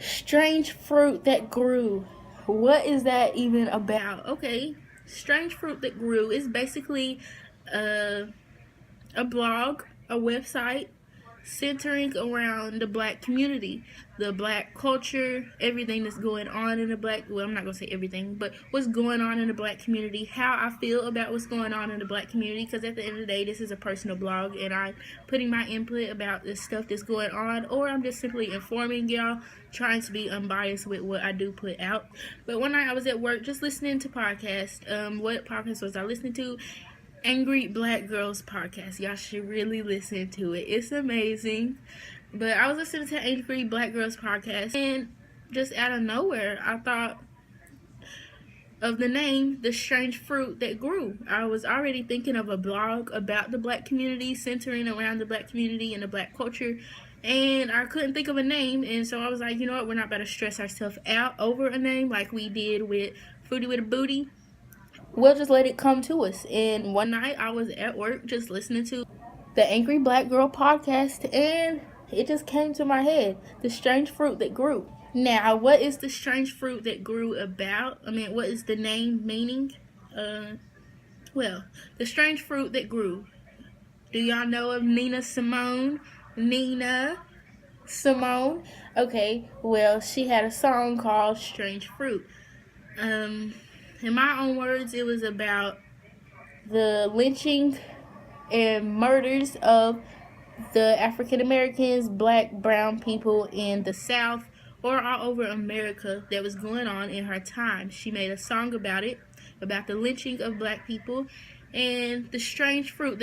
Strange fruit that grew. What is that even about? Okay, strange fruit that grew is basically a, a blog, a website centering around the black community, the black culture, everything that's going on in the black, well, I'm not going to say everything, but what's going on in the black community, how I feel about what's going on in the black community, because at the end of the day, this is a personal blog, and I'm putting my input about the stuff that's going on, or I'm just simply informing y'all, trying to be unbiased with what I do put out. But one night I was at work just listening to podcasts. What podcast was I listening to? Angry Black Girls podcast. Y'all should really listen to it. It's amazing. But I was listening to Angry Black Girls podcast, and just out of nowhere, I thought of the name, The Strange Fruit That Grew. I was already thinking of a blog about the black community, centering around the black community and the black culture, and I couldn't think of a name, and so I was like, you know what, we're not about to stress ourselves out over a name like we did with Fruity with a Booty. We'll just let it come to us. And one night I was at work just listening to the Angry Black Girl podcast, and it just came to my head, The Strange Fruit That Grew. Now, what is the strange fruit that grew about? I mean, what is the name meaning? Well, the strange fruit that grew. Do y'all know of Nina Simone? Nina Simone? Okay, well, she had a song called Strange Fruit. In my own words, it was about the lynching and murders of the African Americans, black, brown people in the South or all over America that was going on in her time. She made a song about it, about the lynching of black people and the strange fruit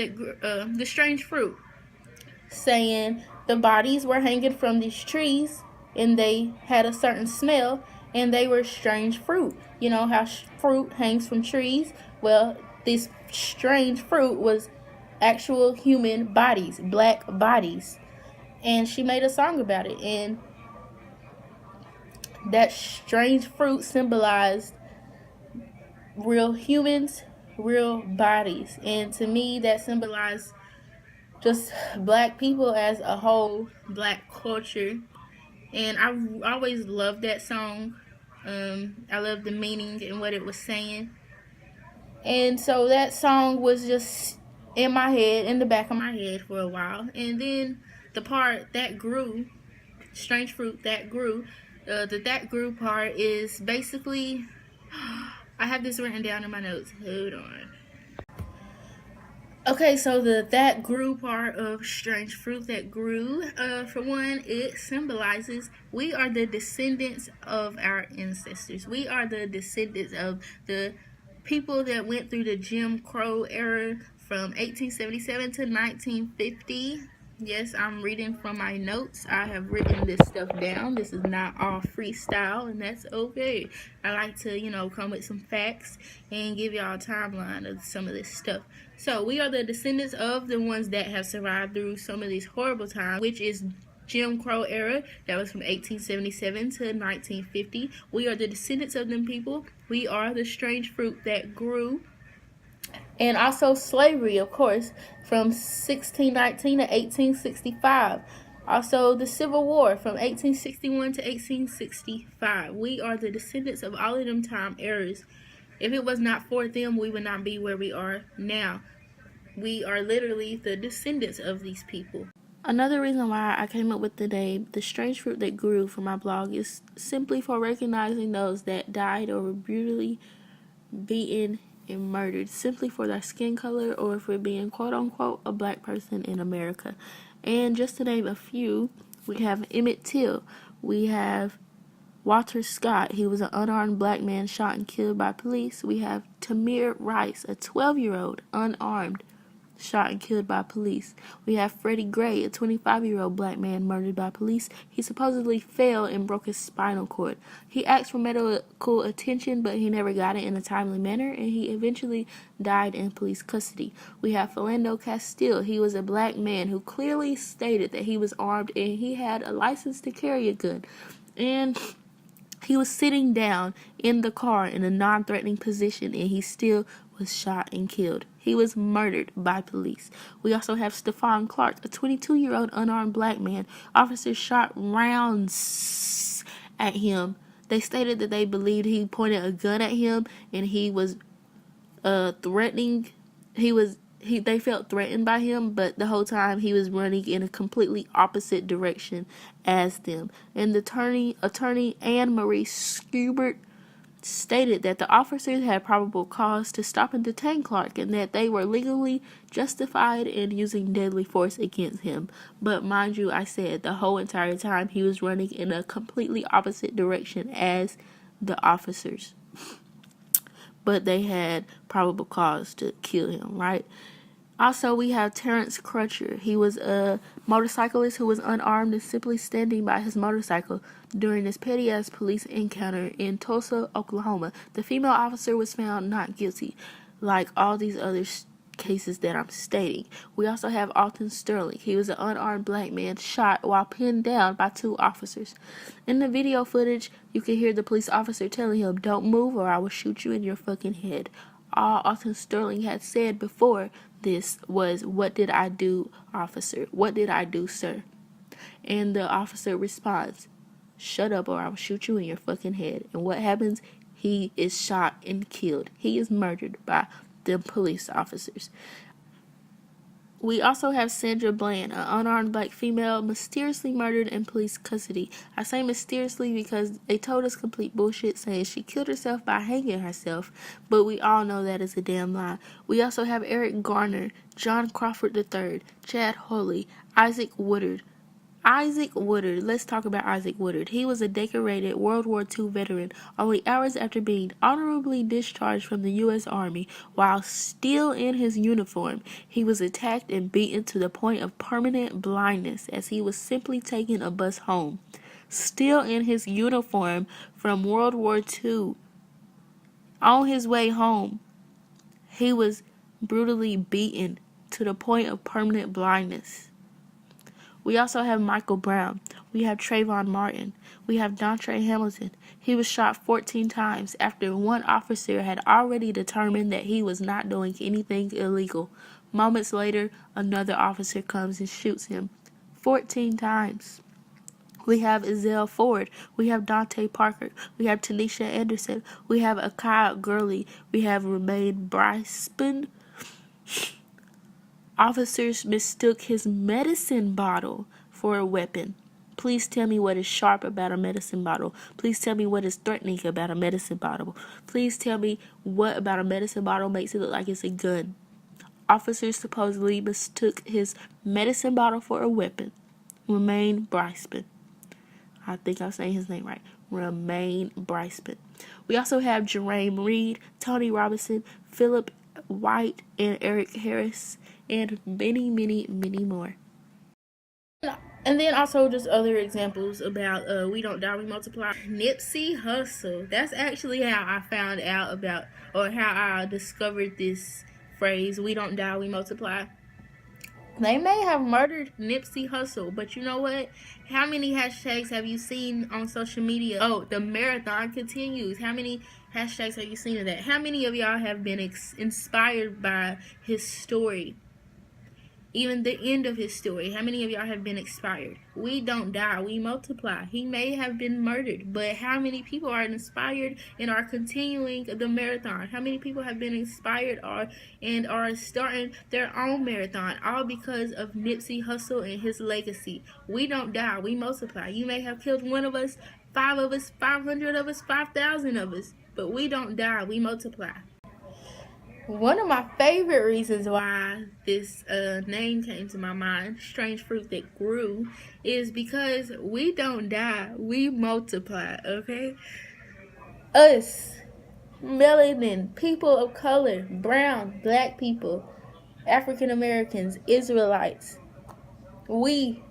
saying the bodies were hanging from these trees and they had a certain smell and they were strange fruit. You know how fruit hangs from trees? Well, this strange fruit was actual human bodies, black bodies. And she made a song about it. And that strange fruit symbolized real humans, real bodies. And to me, that symbolized just black people as a whole, black culture. And I always loved that song. I loved the meaning and what it was saying. And so that song was just in my head, in the back of my head for a while. And then the part that grew, strange fruit that grew, the that grew part is basically, I have this written down in my notes. Hold on. Okay, so the that grew part of strange fruit that grew, for one, it symbolizes we are the descendants of our ancestors. We are the descendants of the people that went through the Jim Crow era from 1877 to 1950. Yes, I'm reading from my notes. I have written this stuff down. This is not all freestyle, and that's okay. I like to, come with some facts and give y'all a timeline of some of this stuff. So, we are the descendants of the ones that have survived through some of these horrible times, which is Jim Crow era, that was from 1877 to 1950. We are the descendants of them people. We are the strange fruit that grew. And also slavery, of course, from 1619 to 1865. Also the Civil War from 1861 to 1865. We are the descendants of all of them time eras. If it was not for them, we would not be where we are now. We are literally the descendants of these people. Another reason why I came up with the name The Strange Fruit That Grew for my blog is simply for recognizing those that died or were brutally beaten and murdered simply for their skin color or for being quote unquote a black person in America. And just to name a few, we have Emmett Till, we have Walter Scott, he was an unarmed black man shot and killed by police. We have Tamir Rice, a 12-year-old unarmed shot and killed by police. We have Freddie Gray, a 25-year-old black man murdered by police. He supposedly fell and broke his spinal cord. He asked for medical attention, but he never got it in a timely manner, and he eventually died in police custody. We have Philando Castile. He was a black man who clearly stated that he was armed and he had a license to carry a gun. And he was sitting down in the car in a non-threatening position, and he still was shot and killed. He was murdered by police. We also have Stephon Clark, a 22-year-old unarmed black man. Officers shot rounds at him. They stated that they believed he pointed a gun at him and he was threatening. They felt threatened by him, but the whole time he was running in a completely opposite direction as them. And the attorney Anne Marie Schubert stated that the officers had probable cause to stop and detain Clark and that they were legally justified in using deadly force against him. But mind you, I said the whole entire time he was running in a completely opposite direction as the officers. But they had probable cause to kill him, right? Also, we have Terrence Crutcher. He was a motorcyclist who was unarmed and simply standing by his motorcycle during this petty-ass police encounter in Tulsa, Oklahoma. The female officer was found not guilty, like all these other cases that I'm stating. We also have Alton Sterling. He was an unarmed black man shot while pinned down by 2 officers. In the video footage, you can hear the police officer telling him, "Don't move or I will shoot you in your fucking head." All Alton Sterling had said before this was, "What did I do, officer? What did I do, sir?" And the officer responds, "Shut up or I will shoot you in your fucking head." And what happens? He is shot and killed. He is murdered by the police officers. We also have Sandra Bland, an unarmed black female, mysteriously murdered in police custody. I say mysteriously because they told us complete bullshit saying she killed herself by hanging herself, but we all know that is a damn lie. We also have Eric Garner, John Crawford III, Chad Holey, Isaac Woodard. Let's talk about Isaac Woodard. He was a decorated World War II veteran. Only hours after being honorably discharged from the U.S. Army, while still in his uniform, he was attacked and beaten to the point of permanent blindness as he was simply taking a bus home. Still in his uniform from World War II, on his way home, he was brutally beaten to the point of permanent blindness. We also have Michael Brown. We have Trayvon Martin. We have Dontre Hamilton. He was shot 14 times after one officer had already determined that he was not doing anything illegal. Moments later, another officer comes and shoots him 14 times. We have Ezell Ford. We have Dante Parker. We have Tanisha Anderson. We have Akai Gurley. We have Romaine Bryspin. Officers mistook his medicine bottle for a weapon. Please tell me what is sharp about a medicine bottle. Please tell me what is threatening about a medicine bottle. Please tell me what about a medicine bottle makes it look like it's a gun. Officers supposedly mistook his medicine bottle for a weapon. Romaine Bryspin. I think I'm saying his name right. Romaine Bryspin. We also have Jerame Reed, Tony Robinson, Philip White, and Eric Harris, and many, many, many more. And then also just other examples about We Don't Die, We Multiply. Nipsey Hussle. That's actually how I found out about, or how I discovered this phrase, "We don't die, we multiply." They may have murdered Nipsey Hussle, but you know what? How many hashtags have you seen on social media? Oh, the marathon continues. How many hashtags have you seen of that? How many of y'all have been inspired by his story? Even the end of his story. How many of y'all have been inspired? We don't die, we multiply. He may have been murdered, but how many people are inspired and are continuing the marathon? How many people have been inspired and are starting their own marathon? All because of Nipsey Hussle and his legacy. We don't die, we multiply. You may have killed one of us, 5 of us, 500 of us, 5,000 of us, but we don't die, we multiply. One of my favorite reasons why this name came to my mind, Strange Fruit That Grew, is because we don't die, we multiply, okay? Us, melanin, people of color, brown, black people, African Americans, Israelites, we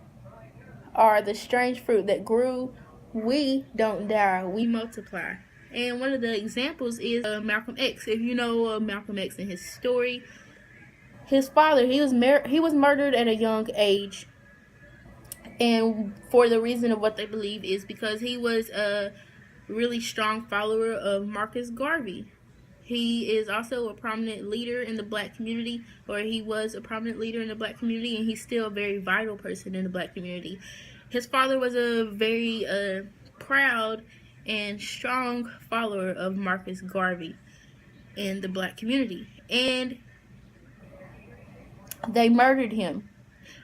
are the strange fruit that grew. We don't die, we multiply. And one of the examples is Malcolm X. If you know Malcolm X and his story, his father, he was murdered at a young age, and for the reason of what they believe is because he was a really strong follower of Marcus Garvey. He is also a prominent leader in the black community, or he was a prominent leader in the black community, and he's still a very vital person in the black community. His father was a very proud and strong follower of Marcus Garvey in the black community. And they murdered him.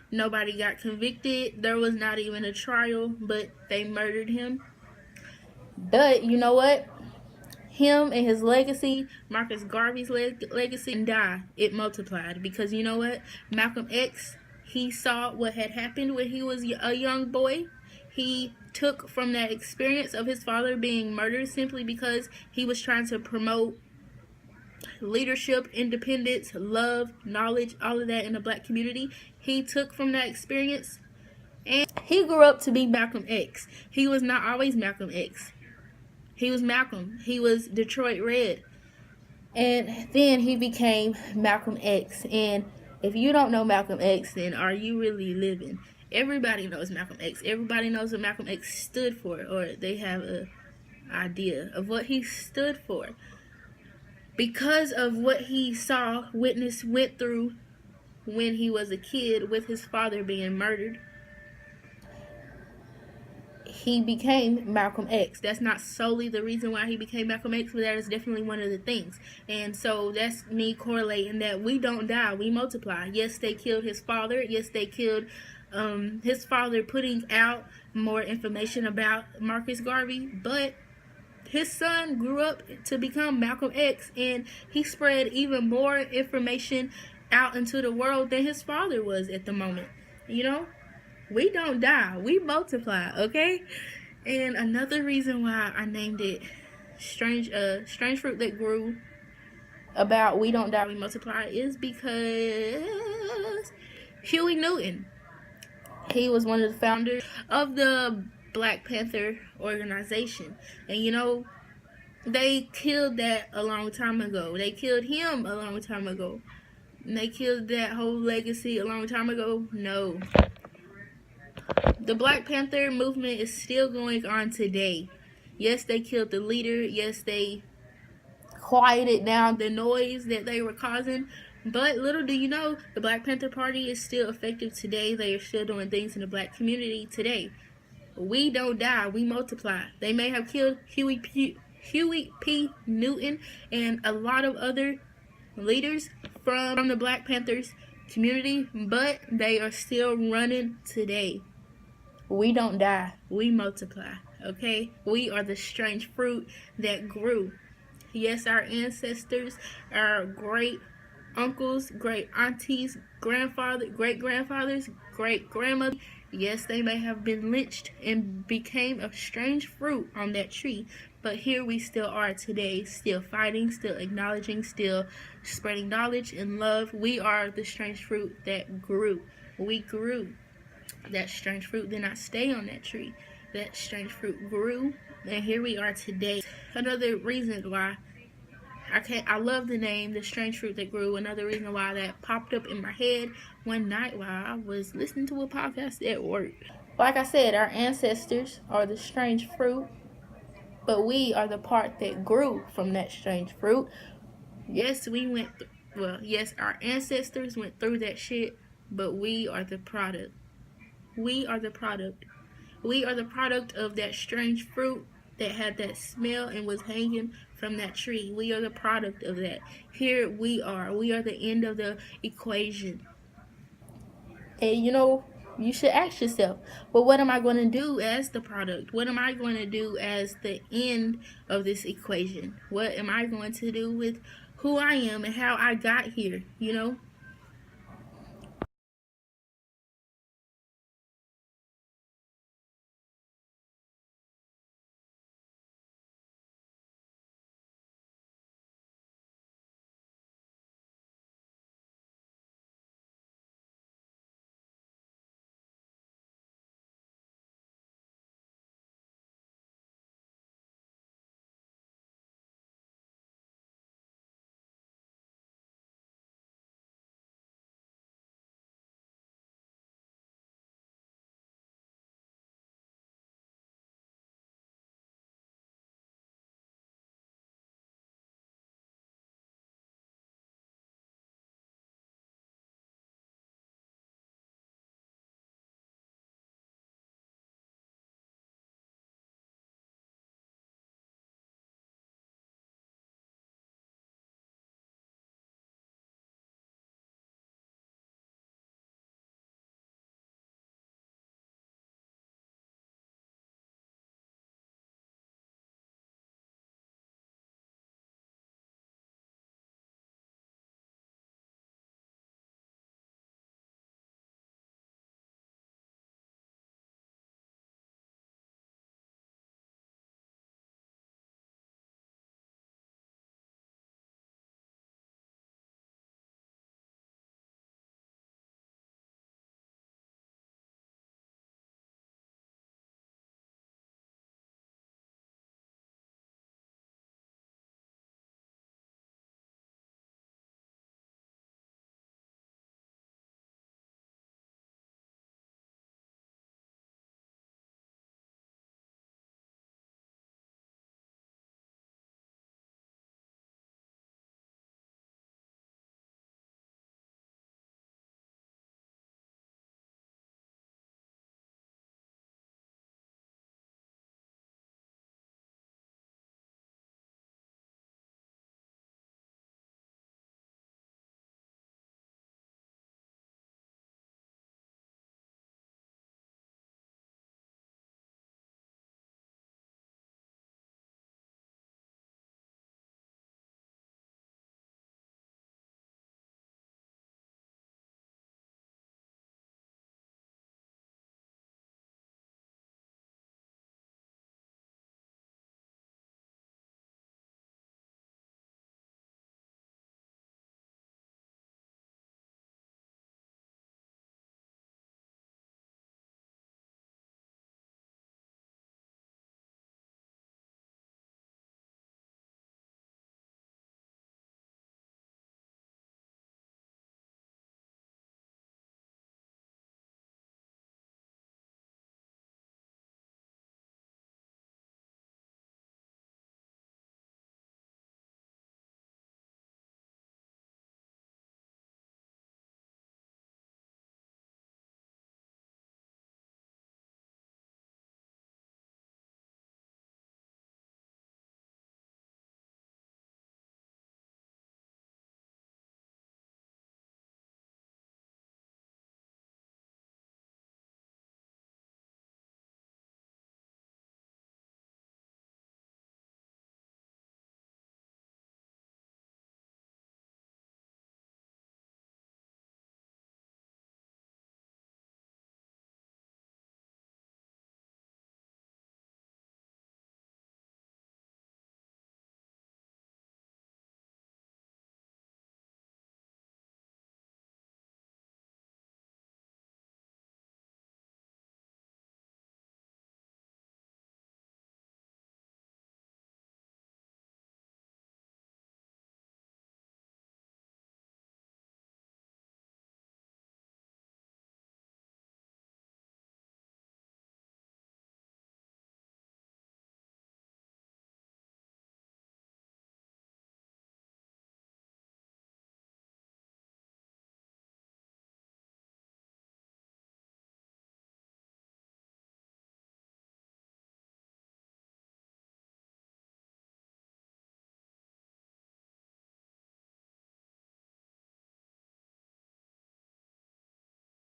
Nobody got convicted. There was not even a trial, but they murdered him. But you know what? Him and his legacy, Marcus Garvey's legacy, didn't die. It multiplied. Because you know what? Malcolm X, he saw what had happened when he was a young boy. He took from that experience of his father being murdered simply because he was trying to promote leadership, independence, love, knowledge, all of that in the black community. He took from that experience, and he grew up to be Malcolm X. He was not always Malcolm X. He was Malcolm. He was Detroit Red. And then he became Malcolm X. And if you don't know Malcolm X, then are you really living? Everybody knows Malcolm X. Everybody knows what Malcolm X stood for, or they have an idea of what he stood for. Because of what he saw, witnessed, went through when he was a kid with his father being murdered, he became Malcolm X. That's not solely the reason why he became Malcolm X, but that is definitely one of the things. And so that's me correlating that we don't die, we multiply. Yes, they killed his father. Yes, they killed his father, putting out more information about Marcus Garvey, but his son grew up to become Malcolm X, and he spread even more information out into the world than his father was at the moment. You know, we don't die, we multiply, okay? And another reason why I named it Strange Fruit That Grew, about we don't die, we multiply, is because Huey Newton, he was one of the founders of the Black Panther organization. And you know, they killed that a long time ago. They killed him a long time ago. And they killed that whole legacy a long time ago. No. The Black Panther movement is still going on today. Yes, they killed the leader. Yes, they quieted down the noise that they were causing. But little do you know, the Black Panther Party is still effective today. They are still doing things in the black community today. We don't die, we multiply. They may have killed Huey P. Newton and a lot of other leaders from the Black Panthers community, but they are still running today. We don't die, we multiply, okay? We are the strange fruit that grew. Yes, our ancestors, our great uncles, great aunties, grandfathers, great grandfathers, great grandmothers, yes, they may have been lynched and became a strange fruit on that tree, but here we still are today, still fighting, still acknowledging, still spreading knowledge and love. We are the strange fruit that grew. We grew. That strange fruit did not stay on that tree. That strange fruit grew, and here we are today. Another reason why I love the name, The Strange Fruit That Grew. Another reason why that popped up in my head one night while I was listening to a podcast at work. Like I said, our ancestors are the strange fruit, but we are the part that grew from that strange fruit. Yes, our ancestors went through that shit, but we are the product. We are the product. We are the product of that strange fruit that had that smell and was hanging from that tree. We are the product of that. Here we are. We are the end of the equation. And you know, you should ask yourself, well, what am I going to do as the product? What am I going to do as the end of this equation? What am I going to do with who I am and how I got here? You know,